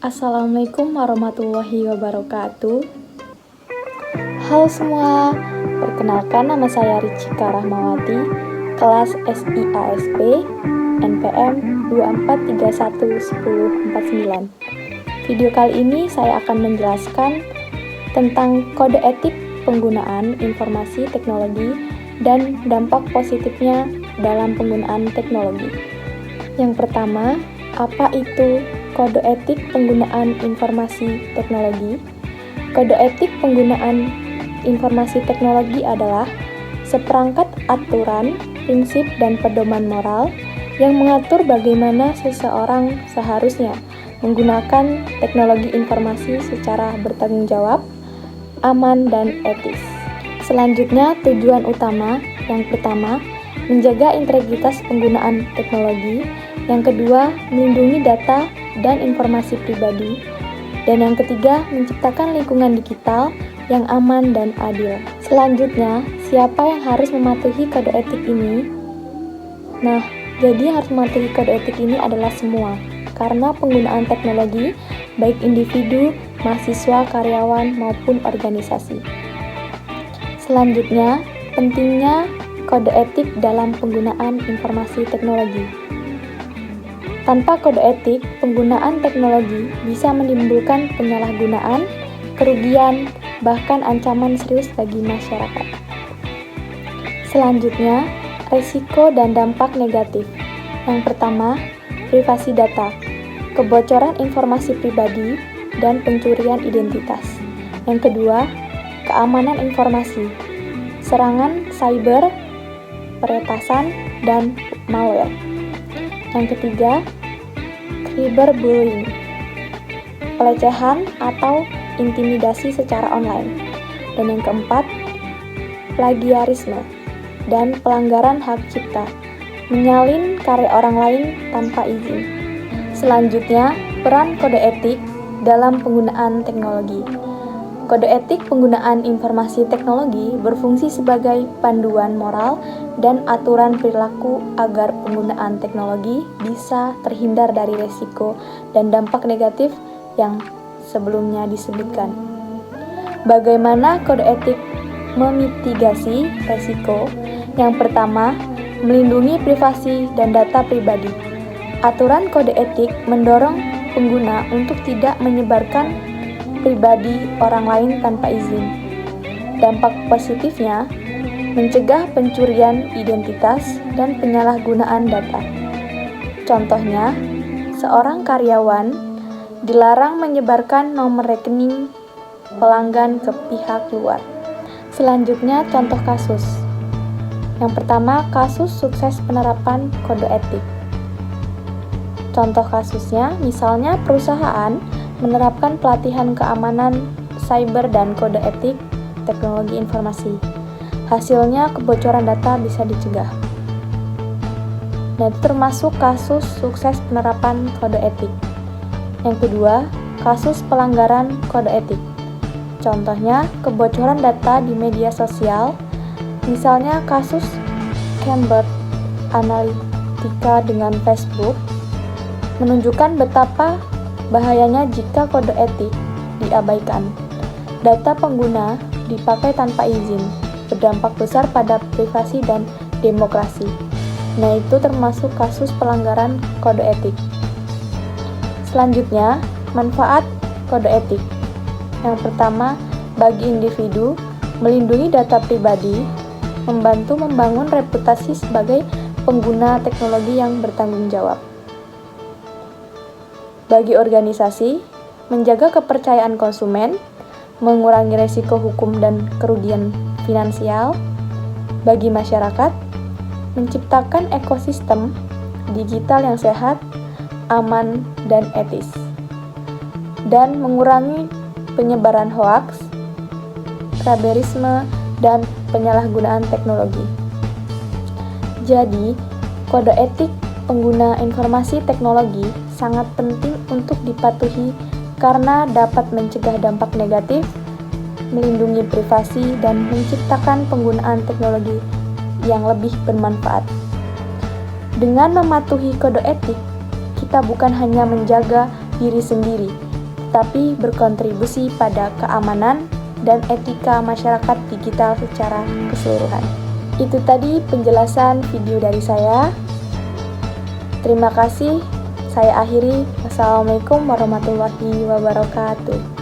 Assalamualaikum warahmatullahi wabarakatuh. Halo semua, perkenalkan nama saya Richika Rahmawati, kelas SIASP, NPM 24311049. Video kali ini saya akan menjelaskan tentang kode etik penggunaan informasi teknologi dan dampak positifnya dalam penggunaan teknologi. Yang pertama, apa itu kode etik penggunaan informasi teknologi? Kode etik penggunaan informasi teknologi adalah seperangkat aturan, prinsip, dan pedoman moral yang mengatur bagaimana seseorang seharusnya menggunakan teknologi informasi secara bertanggung jawab, aman, dan etis. Selanjutnya, tujuan utama yang pertama, menjaga integritas penggunaan teknologi. Yang kedua, melindungi data dan informasi pribadi. Dan yang ketiga, menciptakan lingkungan digital yang aman dan adil. Selanjutnya, siapa yang harus mematuhi kode etik ini? Nah, jadi yang harus mematuhi kode etik ini adalah semua, karena penggunaan teknologi, baik individu, mahasiswa, karyawan, maupun organisasi. Selanjutnya, pentingnya kode etik dalam penggunaan informasi teknologi. Tanpa kode etik, penggunaan teknologi bisa menimbulkan penyalahgunaan, kerugian, bahkan ancaman serius bagi masyarakat. Selanjutnya, risiko dan dampak negatif. Yang pertama, privasi data, kebocoran informasi pribadi, dan pencurian identitas. Yang kedua, keamanan informasi, serangan cyber, peretasan, dan malware. Yang ketiga, cyberbullying, pelecehan atau intimidasi secara online. Dan yang keempat, plagiarisme dan pelanggaran hak cipta, menyalin karya orang lain tanpa izin. Selanjutnya, peran kode etik dalam penggunaan teknologi. Kode etik penggunaan informasi teknologi berfungsi sebagai panduan moral dan aturan perilaku agar penggunaan teknologi bisa terhindar dari risiko dan dampak negatif yang sebelumnya disebutkan. Bagaimana kode etik memitigasi risiko? Yang pertama, melindungi privasi dan data pribadi. Aturan kode etik mendorong pengguna untuk tidak menyebarkan pribadi orang lain tanpa izin. Dampak positifnya, mencegah pencurian identitas dan penyalahgunaan data. Contohnya, seorang karyawan dilarang menyebarkan nomor rekening pelanggan ke pihak luar. Selanjutnya, contoh kasus. Yang pertama, kasus sukses penerapan kode etik. Contoh kasusnya, misalnya perusahaan menerapkan pelatihan keamanan cyber dan kode etik teknologi informasi. Hasilnya, kebocoran data bisa dicegah. Nah, itu termasuk kasus sukses penerapan kode etik. Yang kedua, kasus pelanggaran kode etik. Contohnya, kebocoran data di media sosial, misalnya kasus Cambridge Analytica dengan Facebook, menunjukkan betapa bahayanya jika kode etik diabaikan. Data pengguna dipakai tanpa izin, berdampak besar pada privasi dan demokrasi. Nah, itu termasuk kasus pelanggaran kode etik. Selanjutnya, manfaat kode etik. Yang pertama, bagi individu, melindungi data pribadi, membantu membangun reputasi sebagai pengguna teknologi yang bertanggung jawab. Bagi organisasi, menjaga kepercayaan konsumen, mengurangi risiko hukum dan kerugian finansial. Bagi masyarakat, menciptakan ekosistem digital yang sehat, aman, dan etis, dan mengurangi penyebaran hoaks, raberisme, dan penyalahgunaan teknologi. Jadi, kode etik pengguna informasi teknologi sangat penting untuk dipatuhi karena dapat mencegah dampak negatif, melindungi privasi, dan menciptakan penggunaan teknologi yang lebih bermanfaat. Dengan mematuhi kode etik, kita bukan hanya menjaga diri sendiri, tapi berkontribusi pada keamanan dan etika masyarakat digital secara keseluruhan. Itu tadi penjelasan video dari saya. Terima kasih. Saya akhiri. Wassalamualaikum warahmatullahi wabarakatuh.